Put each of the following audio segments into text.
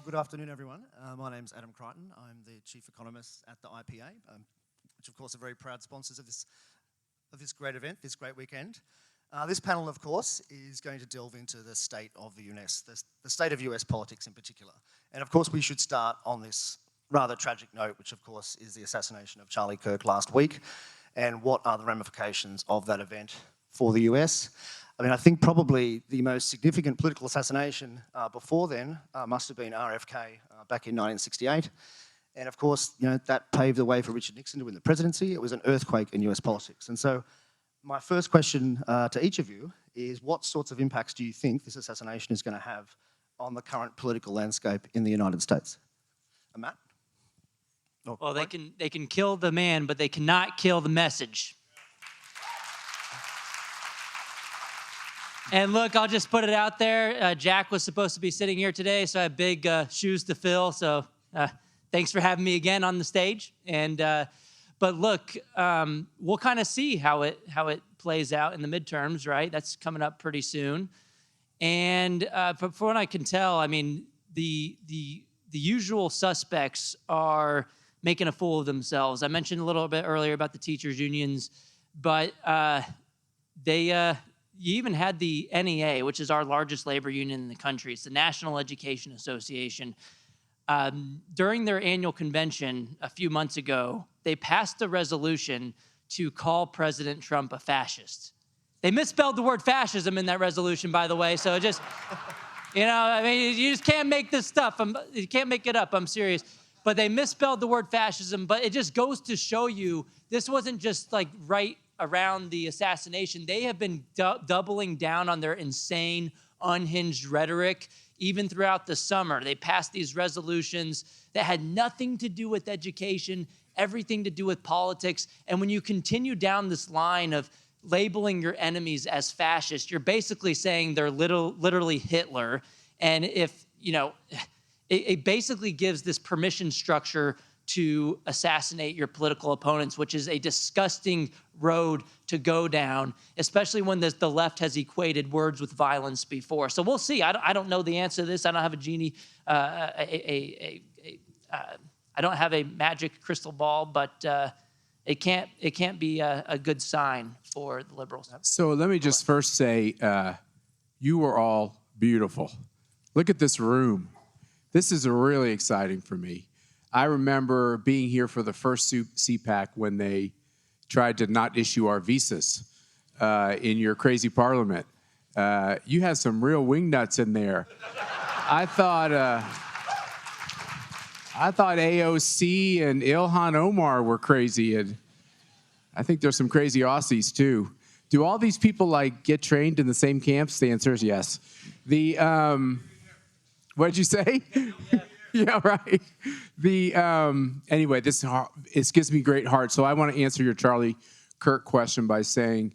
Good afternoon, everyone. My name's Adam Creighton. I'm the Chief Economist at the IPA, which of course are very proud sponsors of this great event, this great weekend. This panel, of course, is going to delve into the state of the US, the state of US politics in particular. And of course, we should start on this rather tragic note, which of course is the assassination of Charlie Kirk last week, and what are the ramifications of that event for the US. I mean, I think probably the most significant political assassination before then must have been RFK back in 1968. And of course, you know, that paved the way for Richard Nixon to win the presidency. It was an earthquake in US politics. And so my first question to each of you is, what sorts of impacts do you think this assassination is going to have on the current political landscape in the United States? Matt? Well, they can kill the man, but they cannot kill the message. And look, I'll just put it out there. Jack was supposed to be sitting here today, so I have big shoes to fill. So thanks for having me again on the stage. And but look, we'll kind of see how it plays out in the midterms, right? That's coming up pretty soon. And from what I can tell, I mean, the usual suspects are making a fool of themselves. I mentioned a little bit earlier about the teachers' unions, but you even had the NEA, which is our largest labor union in the country. It's the National Education Association. During their annual convention a few months ago, they passed a resolution to call President Trump a fascist. They misspelled the word fascism in that resolution, by the way, so just, you know, I mean, you just can't make this stuff. You can't make it up, I'm serious. But they misspelled the word fascism, but it just goes to show you this wasn't just like right around the assassination. They have been doubling down on their insane, unhinged rhetoric even throughout the summer. They passed these resolutions that had nothing to do with education, everything to do with politics. And when you continue down this line of labeling your enemies as fascist, you're basically saying they're literally Hitler. And if, you know, it basically gives this permission structure to assassinate your political opponents, which is a disgusting road to go down, especially when the left has equated words with violence before. So we'll see. I don't know the answer to this. I don't have a genie, I don't have a magic crystal ball, but it can't be a good sign for the liberals. So let me just first say, you were all beautiful. Look at this room. This is really exciting for me. I remember being here for the first CPAC when they tried to not issue our visas in your crazy parliament. You had some real wingnuts in there. I thought AOC and Ilhan Omar were crazy, and I think there's some crazy Aussies too. Do all these people like get trained in the same camps? The answer is yes. What did you say? Yeah, right. Anyway, this gives me great heart. So I want to answer your Charlie Kirk question by saying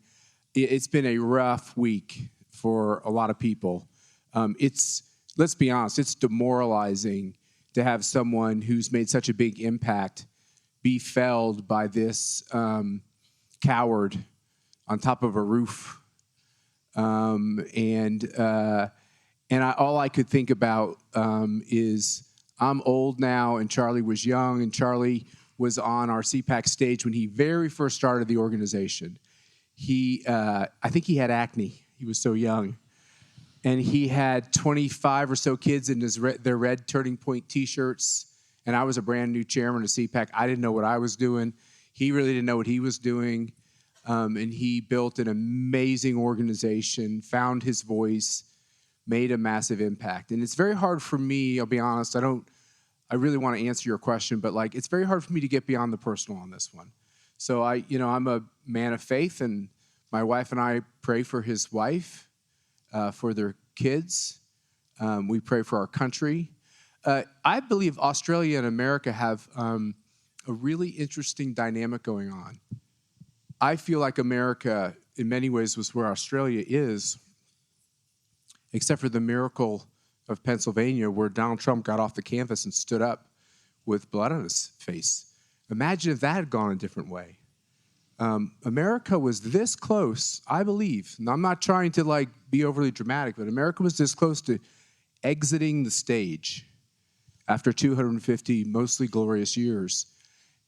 it's been a rough week for a lot of people. Let's be honest, it's demoralizing to have someone who's made such a big impact be felled by this coward on top of a roof. All I could think about is I'm old now, and Charlie was young, and Charlie was on our CPAC stage when he very first started the organization. I think he had acne. He was so young. And he had 25 or so kids in their red Turning Point T-shirts, and I was a brand new chairman of CPAC. I didn't know what I was doing. He really didn't know what he was doing. And he built an amazing organization, found his voice, made a massive impact. And it's very hard for me, I'll be honest, I really want to answer your question, but like it's very hard for me to get beyond the personal on this one. So I'm a man of faith, and my wife and I pray for his wife, for their kids. We pray for our country. I believe Australia and America have a really interesting dynamic going on. I feel like America, in many ways, was where Australia is, except for the miracle of Pennsylvania, where Donald Trump got off the canvas and stood up with blood on his face. Imagine if that had gone a different way. America was this close, I believe, and I'm not trying to be overly dramatic, but America was this close to exiting the stage. after 250 mostly glorious years.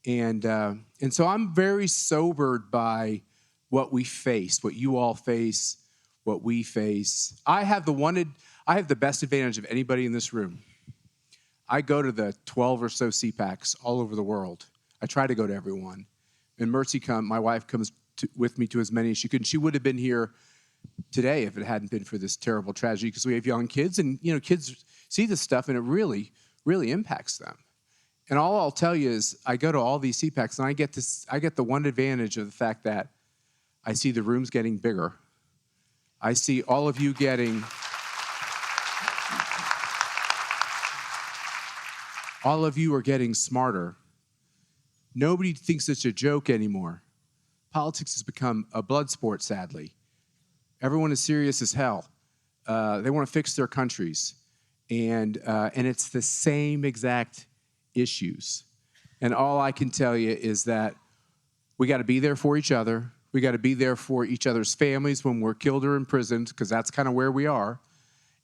And so I'm very sobered by what we face, what you all face, what we face. I have the best advantage of anybody in this room. I go to the 12 or so CPACs all over the world. I try to go to everyone. And my wife comes with me to as many as she could. And she would have been here today if it hadn't been for this terrible tragedy, because we have young kids, and kids see this stuff and it really, really impacts them. And all I'll tell you is I go to all these CPACs and I get the one advantage of the fact that I see the rooms getting bigger. I see all of you getting all of you are getting smarter. Nobody thinks it's a joke anymore. Politics has become a blood sport, sadly. Everyone is serious as hell. They want to fix their countries. And it's the same exact issues. And all I can tell you is that we got to be there for each other. We got to be there for each other's families when we're killed or imprisoned, because that's kind of where we are.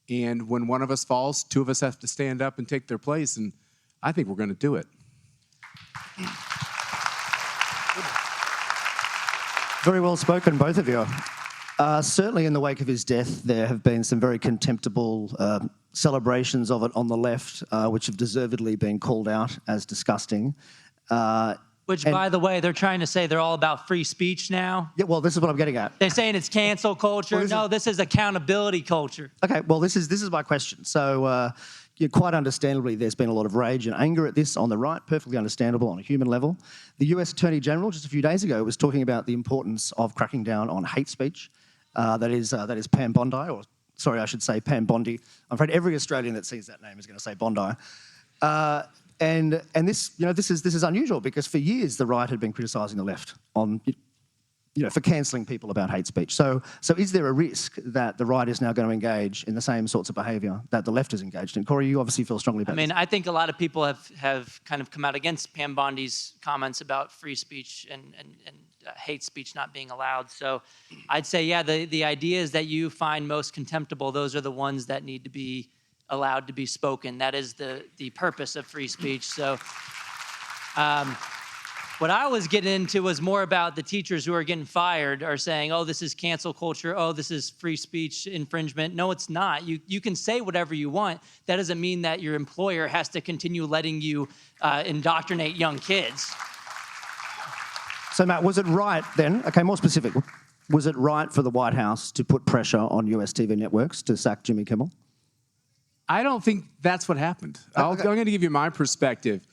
And when one of us falls, two of us have to stand up and take their place. And I think we're going to do it. Very well spoken, both of you. Certainly in the wake of his death, there have been some very contemptible celebrations of it on the left, which have deservedly been called out as disgusting. Which, by the way, they're trying to say they're all about free speech now. Yeah, well, this is what I'm getting at. They're saying it's cancel culture. Well, this is accountability culture. Okay, well, this is my question. So, quite understandably, there's been a lot of rage and anger at this on the right, perfectly understandable on a human level. The US Attorney General, just a few days ago, was talking about the importance of cracking down on hate speech. That is Pam Bondi, or sorry, I should say Pam Bondi. I'm afraid every Australian that sees that name is going to say Bondi. And this, this is unusual, because for years the right had been criticising the left on, for cancelling people about hate speech. So is there a risk that the right is now going to engage in the same sorts of behaviour that the left is engaged in? Corey, you obviously feel strongly about this. I think a lot of people have kind of come out against Pam Bondi's comments about free speech and hate speech not being allowed. So I'd say, yeah, the ideas that you find most contemptible, those are the ones that need to be allowed to be spoken. That is the purpose of free speech. So what I was getting into was more about the teachers who are getting fired are saying, oh, this is cancel culture. Oh, this is free speech infringement. No, it's not. You can say whatever you want. That doesn't mean that your employer has to continue letting you indoctrinate young kids. So, Matt, was it right then, okay, more specific, was it right for the White House to put pressure on US TV networks to sack Jimmy Kimmel? I don't think that's what happened. I'm going to give you my perspective.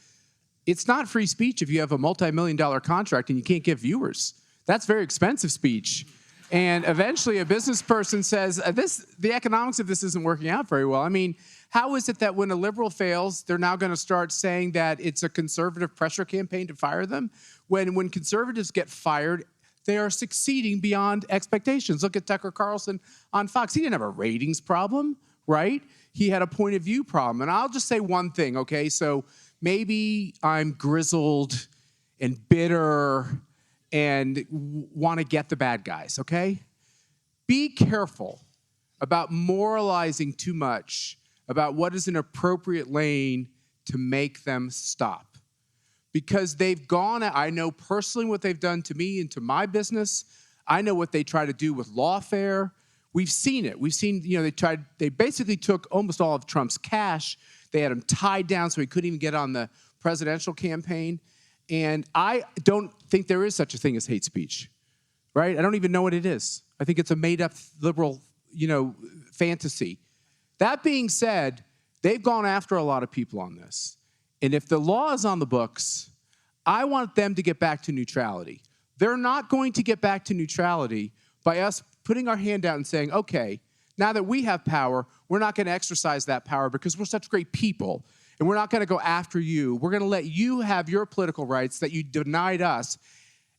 It's not free speech if you have a multi-million-dollar contract and you can't get viewers. That's very expensive speech. And eventually a business person says, the economics of this isn't working out very well. I mean, how is it that when a liberal fails, they're now going to start saying that it's a conservative pressure campaign to fire them? When conservatives get fired, they are succeeding beyond expectations. Look at Tucker Carlson on Fox. He didn't have a ratings problem, right? He had a point of view problem. And I'll just say one thing, okay? So maybe I'm grizzled and bitter and want to get the bad guys, okay? Be careful about moralizing too much about what is an appropriate lane to make them stop. Because they've gone, I know personally what they've done to me and to my business. I know what they try to do with lawfare. We've seen it. We've seen, they basically took almost all of Trump's cash. They had him tied down so he couldn't even get on the presidential campaign. And I don't think there is such a thing as hate speech, right? I don't even know what it is. I think it's a made-up liberal, fantasy. That being said, they've gone after a lot of people on this. And if the law is on the books, I want them to get back to neutrality. They're not going to get back to neutrality by us putting our hand out and saying, okay, now that we have power, we're not going to exercise that power because we're such great people, and we're not going to go after you. We're going to let you have your political rights that you denied us.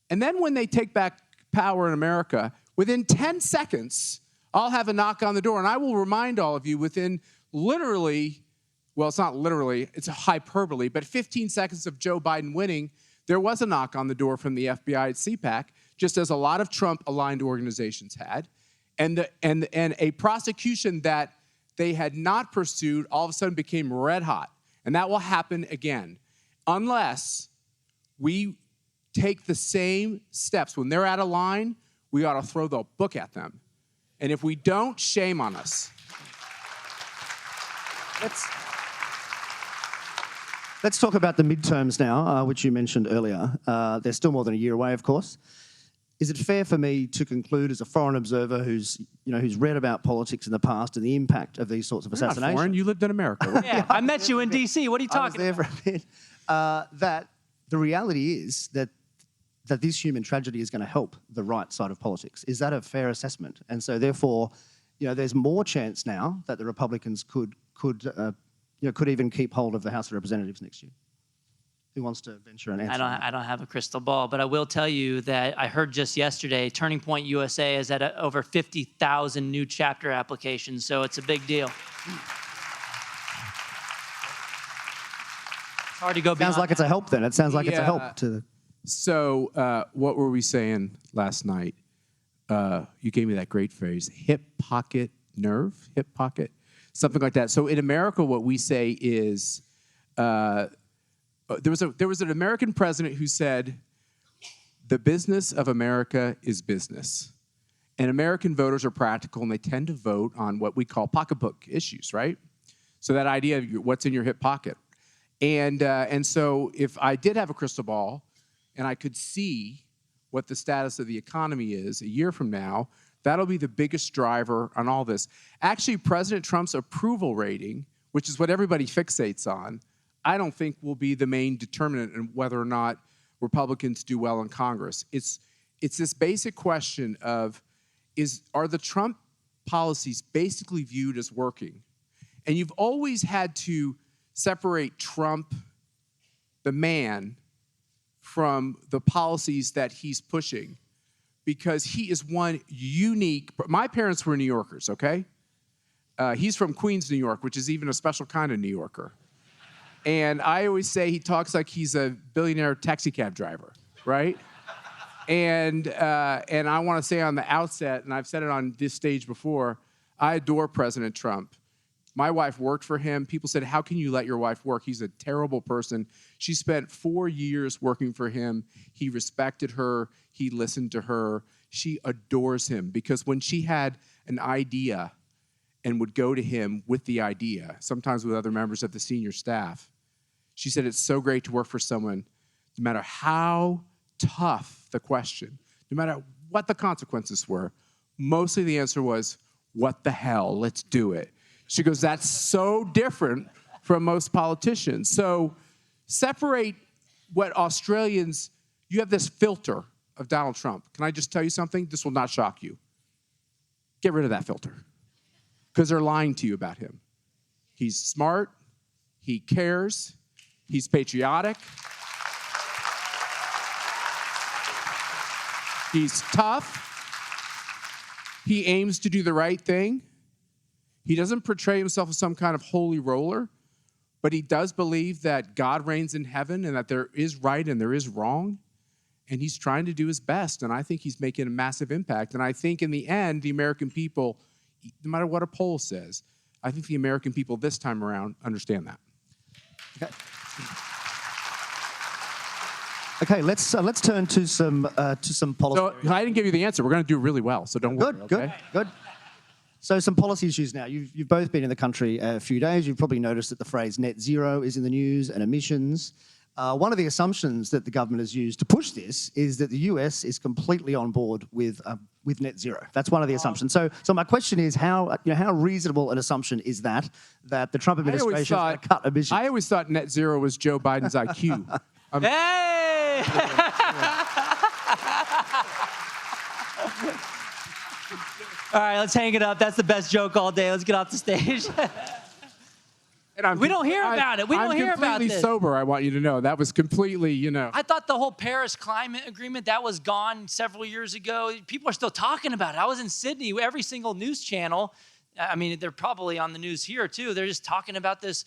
And then when they take back power in America, within 10 seconds, I'll have a knock on the door, and I will remind all of you within literally, well, it's not literally, it's a hyperbole, but 15 seconds of Joe Biden winning, there was a knock on the door from the FBI at CPAC, just as a lot of Trump-aligned organizations had, and a prosecution that they had not pursued all of a sudden became red hot. And that will happen again unless we take the same steps. When they're out of line, we ought to throw the book at them. And if we don't, shame on us. Let's talk about the midterms now, which you mentioned earlier. They're still more than a year away, of course. Is it fair for me to conclude, as a foreign observer who's read about politics in the past and the impact of these sorts of You're not assassinations? foreign, you lived in America. Yeah, I met you in D.C. What are you I was talking there about? for a bit. That the reality is that this human tragedy is going to help the right side of politics. Is that a fair assessment? And so, therefore, there's more chance now that the Republicans could even keep hold of the House of Representatives next year. Who wants to venture an answer? I don't have a crystal ball, but I will tell you that I heard just yesterday, Turning Point USA is at over 50,000 new chapter applications, so it's a big deal. It's hard to go beyond. Sounds like it's a help then. It sounds like it's a help Yeah. to the... So what were we saying last night? You gave me that great phrase, hip pocket nerve, hip pocket, something like that. So in America, what we say is, there was an American president who said, the business of America is business. And American voters are practical, and they tend to vote on what we call pocketbook issues, right? So that idea of what's in your hip pocket. And so if I did have a crystal ball and I could see what the status of the economy is a year from now, that'll be the biggest driver on all this. Actually, President Trump's approval rating, which is what everybody fixates on, I don't think will be the main determinant in whether or not Republicans do well in Congress. It's this basic question of, are the Trump policies basically viewed as working? And you've always had to separate Trump, the man, from the policies that he's pushing, because he is one unique. My parents were New Yorkers, okay? He's from Queens, New York, which is even a special kind of New Yorker. And I always say he talks like he's a billionaire taxi cab driver, right? And I want to say on the outset, and I've said it on this stage before, I adore President Trump. My wife worked for him. People said, how can you let your wife work? He's a terrible person. She spent 4 years working for him. He respected her. He listened to her. She adores him because when she had an idea and would go to him with the idea, sometimes with other members of the senior staff, she said, it's so great to work for someone, no matter how tough the question, no matter what the consequences were, mostly the answer was, what the hell, let's do it. She goes, that's so different from most politicians. So separate what Australians, you have this filter of Donald Trump. Can I just tell you something? This will not shock you. Get rid of that filter because they're lying to you about him. He's smart. He cares. He's patriotic. He's tough. He aims to do the right thing. He doesn't portray himself as some kind of holy roller, but he does believe that God reigns in heaven and that there is right and there is wrong. And he's trying to do his best. And I think he's making a massive impact. And I think in the end, the American people, no matter what a poll says, I think the American people this time around understand that. Okay, let's turn to some policy. So I didn't give you the answer. We're going to do really well, so don't worry. Good. So some policy issues now. You've both been in the country a few days. You've probably noticed that the phrase net zero is in the news and emissions. One of the assumptions that the government has used to push this is that the US is completely on board with net zero. That's one of the assumptions. So my question is, how reasonable an assumption is that the Trump administration is going to cut emissions? I always thought net zero was Joe Biden's IQ. Hey! All right, let's hang it up. That's the best joke all day. Let's get off the stage. And We don't hear about it. We don't hear about I'm completely this. sober, I want you to know. That was completely, I thought the whole Paris climate agreement, that was gone several years ago. People are still talking about it. I was in Sydney, every single news channel. I mean, they're probably on the news here too. They're just talking about this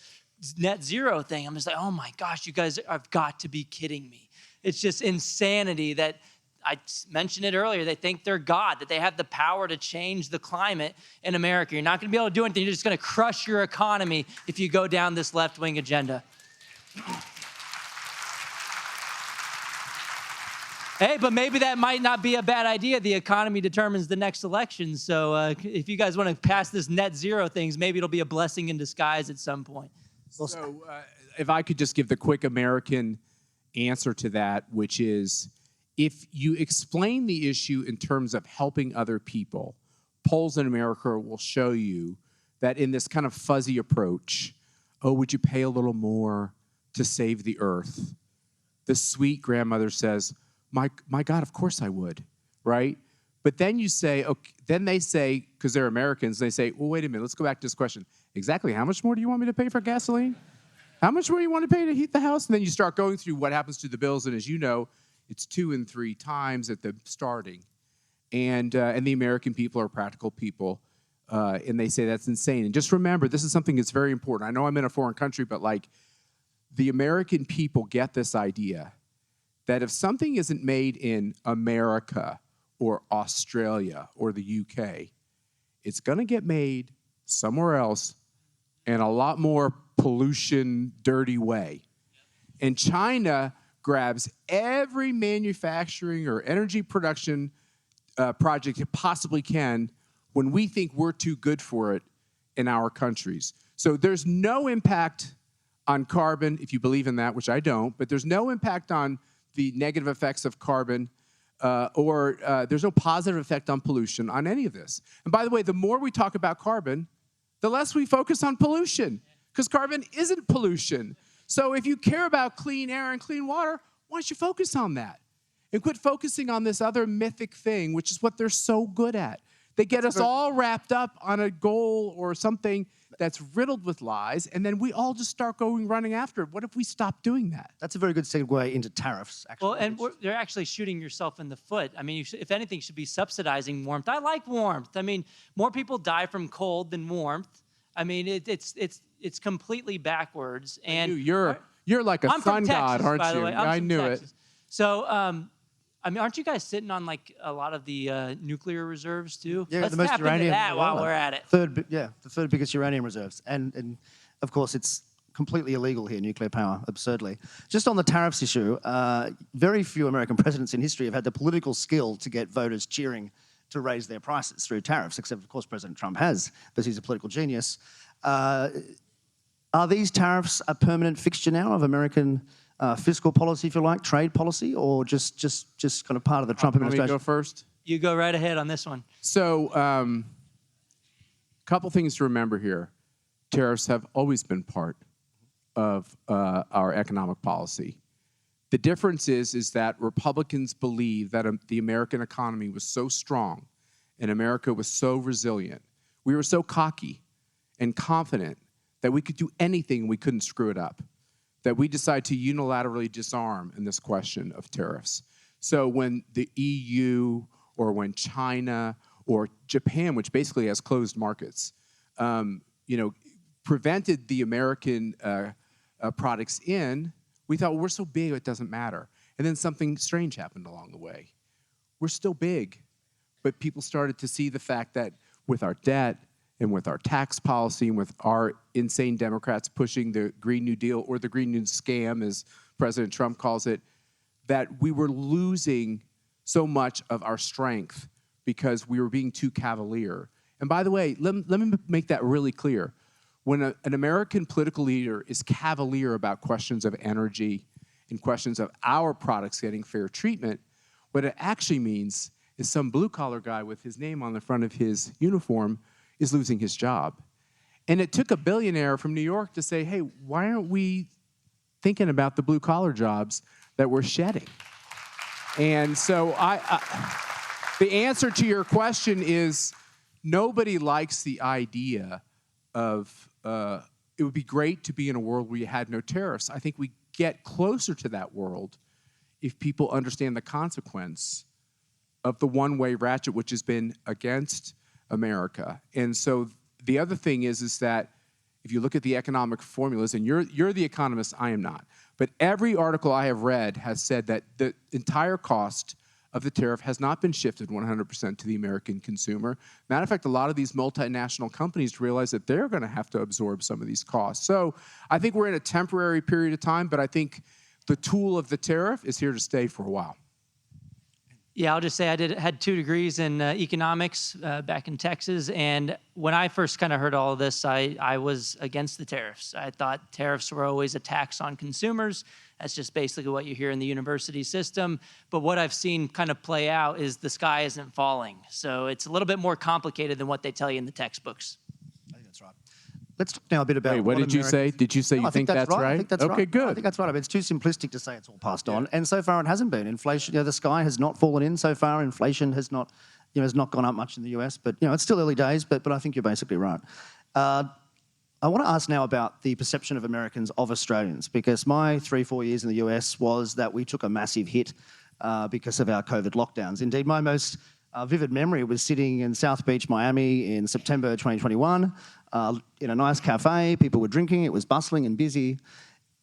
net zero thing. I'm just like, oh my gosh, you guys have got to be kidding me. It's just insanity that I mentioned it earlier, they think they're God, that they have the power to change the climate in America. You're not going to be able to do anything. You're just going to crush your economy if you go down this left-wing agenda. Hey, but maybe that might not be a bad idea. The economy determines the next election. So if you guys want to pass this net zero things, maybe it'll be a blessing in disguise at some point. So if I could just give the quick American answer to that, which is if you explain the issue in terms of helping other people, polls in America will show you that in this kind of fuzzy approach, oh, would you pay a little more to save the earth? The sweet grandmother says, my God, of course I would, right? But then you say, okay, then they say, because they're Americans, they say, well, wait a minute, let's go back to this question. Exactly how much more do you want me to pay for gasoline? How much more do you want to pay to heat the house? And then you start going through what happens to the bills, and as you know, it's 2 and 3 times at the starting. And the American people are practical people, and they say that's insane. And just remember, this is something that's very important. I know I'm in a foreign country, but like the American people get this idea that if something isn't made in America or Australia or the UK, it's going to get made somewhere else in a lot more pollution, dirty way. And China grabs every manufacturing or energy production project it possibly can when we think we're too good for it in our countries. So there's no impact on carbon, if you believe in that, which I don't, but there's no impact on the negative effects of carbon, or there's no positive effect on pollution on any of this. And by the way, the more we talk about carbon, the less we focus on pollution, because carbon isn't pollution. So if you care about clean air and clean water, why don't you focus on that? And quit focusing on this other mythic thing, which is what they're so good at. They get us all wrapped up on a goal or something that's riddled with lies, and then we all just start running after it. What if we stop doing that? That's a very good segue into tariffs, actually. Well, and you're actually shooting yourself in the foot. I mean, if anything, you should be subsidizing warmth. I like warmth. I mean, more people die from cold than warmth. I mean, it's completely backwards. And you're like a I'm sun from Texas, god, aren't by the you? way. I knew it. So, I mean, aren't you guys sitting on like a lot of the nuclear reserves too? Yeah, Let's the most tap into uranium that while we're at it. the third biggest uranium reserves. And of course, it's completely illegal here, nuclear power, absurdly. Just on the tariffs issue, very few American presidents in history have had the political skill to get voters cheering to raise their prices through tariffs, except, of course, President Trump has, because he's a political genius. Are these tariffs a permanent fixture now of American fiscal policy, if you like, trade policy, or just kind of part of the Trump administration? Let me go first. You go right ahead on this one. So, a couple things to remember here. Tariffs have always been part of our economic policy. The difference is that Republicans believe that the American economy was so strong and America was so resilient. We were so cocky and confident that we could do anything, we couldn't screw it up, that we decided to unilaterally disarm in this question of tariffs. So when the EU or when China or Japan, which basically has closed markets, prevented the American products in, we thought, well, we're so big, it doesn't matter. And then something strange happened along the way. We're still big, but people started to see the fact that with our debt and with our tax policy and with our insane Democrats pushing the Green New Deal, or the Green New scam, as President Trump calls it, that we were losing so much of our strength because we were being too cavalier. And by the way, let me make that really clear. When an American political leader is cavalier about questions of energy and questions of our products getting fair treatment, what it actually means is some blue-collar guy with his name on the front of his uniform is losing his job. And it took a billionaire from New York to say, hey, why aren't we thinking about the blue-collar jobs that we're shedding? And so the answer to your question is nobody likes the idea of it would be great to be in a world where you had no tariffs. I think we get closer to that world if people understand the consequence of the one-way ratchet, which has been against America. And so the other thing is that if you look at the economic formulas, and you're the economist, I am not, but every article I have read has said that the entire cost of the tariff has not been shifted 100% to the American consumer. Matter of fact, a lot of these multinational companies realize that they're going to have to absorb some of these costs. So I think we're in a temporary period of time, but I think the tool of the tariff is here to stay for a while. Yeah, I'll just say I had 2 degrees in economics back in Texas, and when I first kind of heard all of this, I was against the tariffs. I thought tariffs were always a tax on consumers. That's just basically what you hear in the university system. But what I've seen kind of play out is the sky isn't falling. So it's a little bit more complicated than what they tell you in the textbooks. I think that's right. Let's talk now a bit about. Wait, what did you say? Did you say you think that's right? I think that's right. Okay, good. I think that's right. I mean, it's too simplistic to say it's all passed on, and so far it hasn't been. Inflation, the sky has not fallen in so far. Inflation has not, has not gone up much in the US, but it's still early days. But I think you're basically right. I want to ask now about the perception of Americans of Australians, because my 3-4 years in the US was that we took a massive hit because of our COVID lockdowns. Indeed, my most vivid memory was sitting in South Beach, Miami in September 2021 in a nice cafe. People were drinking. It was bustling and busy.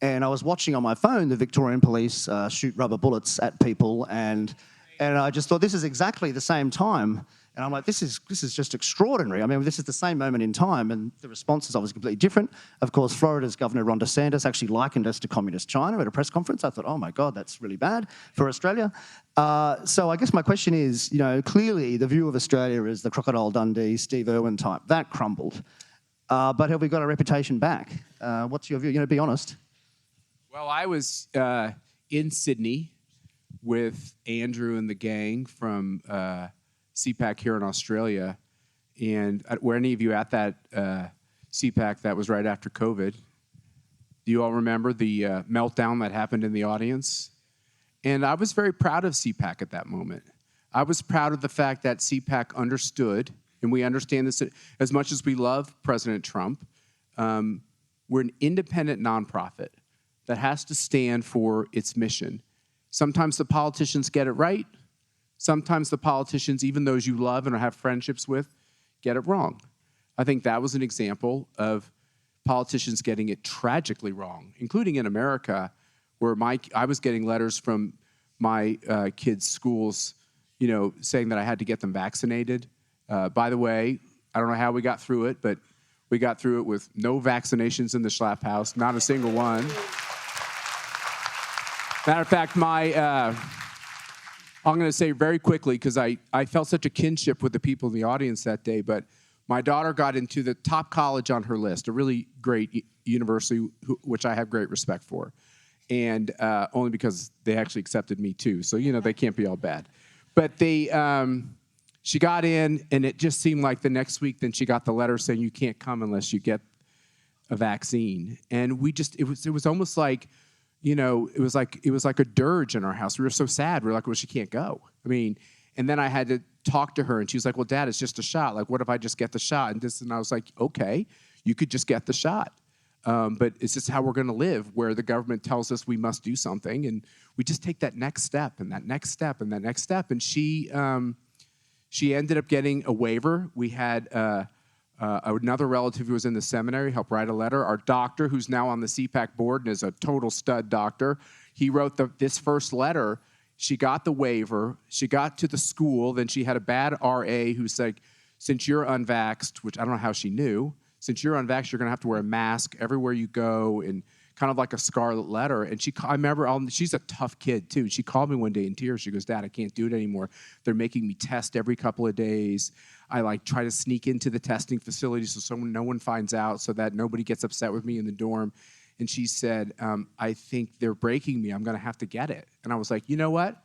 And I was watching on my phone the Victorian police shoot rubber bullets at people. And I just thought, this is exactly the same time. And I'm like, this is just extraordinary. I mean, this is the same moment in time, and the response is obviously completely different. Of course, Florida's Governor Ron DeSantis actually likened us to communist China at a press conference. I thought, oh my God, that's really bad for Australia. So I guess my question is, clearly the view of Australia is the Crocodile Dundee, Steve Irwin type. That crumbled. But have we got a reputation back? What's your view? Be honest. Well, I was in Sydney with Andrew and the gang from CPAC here in Australia, and were any of you at that CPAC that was right after COVID? Do you all remember the meltdown that happened in the audience? And I was very proud of CPAC at that moment. I was proud of the fact that CPAC understood, and we understand this as much as we love President Trump. We're an independent nonprofit that has to stand for its mission. Sometimes the politicians get it right. Sometimes the politicians, even those you love and have friendships with, get it wrong. I think that was an example of politicians getting it tragically wrong, including in America, where I was getting letters from my kids' schools, saying that I had to get them vaccinated. By the way, I don't know how we got through it, but we got through it with no vaccinations in the Schlapp house, not a single one. Matter of fact, I'm going to say very quickly, because I felt such a kinship with the people in the audience that day, but my daughter got into the top college on her list, a really great university, which I have great respect for, and only because they actually accepted me too, so they can't be all bad. But she got in, and it just seemed like the next week, then she got the letter saying you can't come unless you get a vaccine, and it was almost like, it was like a dirge in our house. We were so sad. We were like, well, she can't go. I mean, and then I had to talk to her, and she was like, well, Dad, it's just a shot. Like, what if I just get the shot? And I was like, okay, you could just get the shot. But it's just how we're going to live, where the government tells us we must do something, and we just take that next step, and that next step, and that next step. And she ended up getting a waiver. We had another relative who was in the seminary helped write a letter. Our doctor, who's now on the CPAC board and is a total stud doctor, he wrote this first letter. She got the waiver. She got to the school. Then she had a bad RA who said, since you're unvaxxed, which I don't know how she knew, since you're unvaxxed, you're going to have to wear a mask everywhere you go, and kind of like a scarlet letter. And I remember, she's a tough kid too. She called me one day in tears. She goes, Dad, I can't do it anymore. They're making me test every couple of days. I try to sneak into the testing facility so no one finds out, so that nobody gets upset with me in the dorm. And she said, I think they're breaking me. I'm going to have to get it. And I was like, you know what?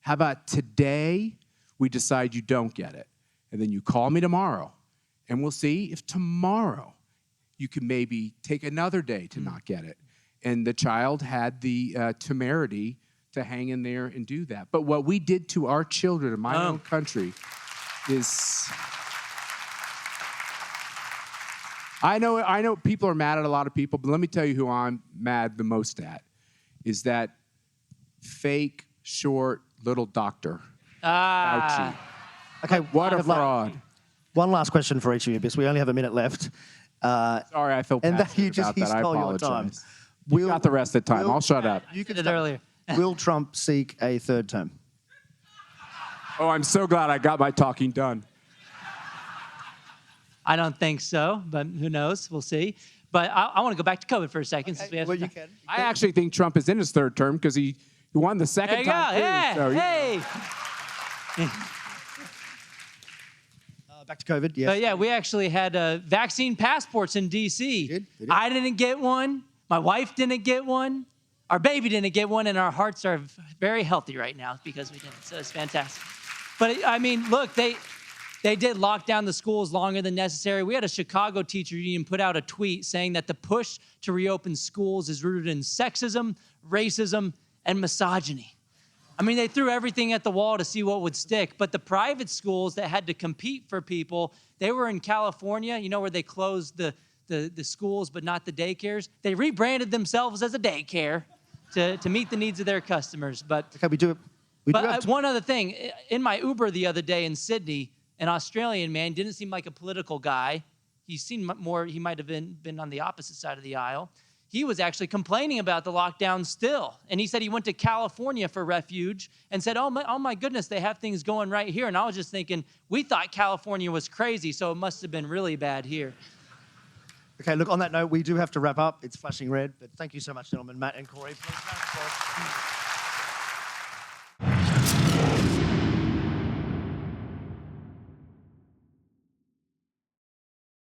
How about today we decide you don't get it? And then you call me tomorrow, and we'll see if tomorrow you can maybe take another day to not get it. And the child had the temerity to hang in there and do that. But what we did to our children in my own country is... I know people are mad at a lot of people, but let me tell you who I'm mad the most at, is that fake, short, little doctor. Fauci. Okay, What a fraud. One last question for each of you, because we only have a minute left. Sorry, I feel And that passionate about that. I stole your apologize. time. You got the rest of the time. I'll shut up. You Did it earlier. Will Trump seek a third term? Oh, I'm so glad I got my talking done. I don't think so, but who knows? We'll see. But I want to go back to COVID for a second. Since we have Well, some you time. can. I actually think Trump is in his third term because he won the second There you go. time through. Yeah. So, Hey. Back to COVID, yes. But yeah, we actually had vaccine passports in D.C. did? We did. I didn't get one. My wife didn't get one. Our baby didn't get one, and our hearts are very healthy right now because we didn't. So it's fantastic. But I mean, look, they did lock down the schools longer than necessary. We had a Chicago teacher union put out a tweet saying that the push to reopen schools is rooted in sexism, racism, and misogyny. I mean, they threw everything at the wall to see what would stick. But the private schools that had to compete for people, they were in California, you know, where they closed the schools but not the daycares. They rebranded themselves as a daycare to meet the needs of their customers. But Okay, we do have one other thing. In my Uber the other day in Sydney, an Australian man didn't seem like a political guy. He seemed more, he might have been on the opposite side of the aisle. He was actually complaining about the lockdown still. And he said he went to California for refuge and said, oh my goodness, they have things going right here. And I was just thinking, we thought California was crazy, so it must have been really bad here. Okay, look, on that note, we do have to wrap up. It's flashing red, but thank you so much, gentlemen, Matt and Corey. Please round of applause.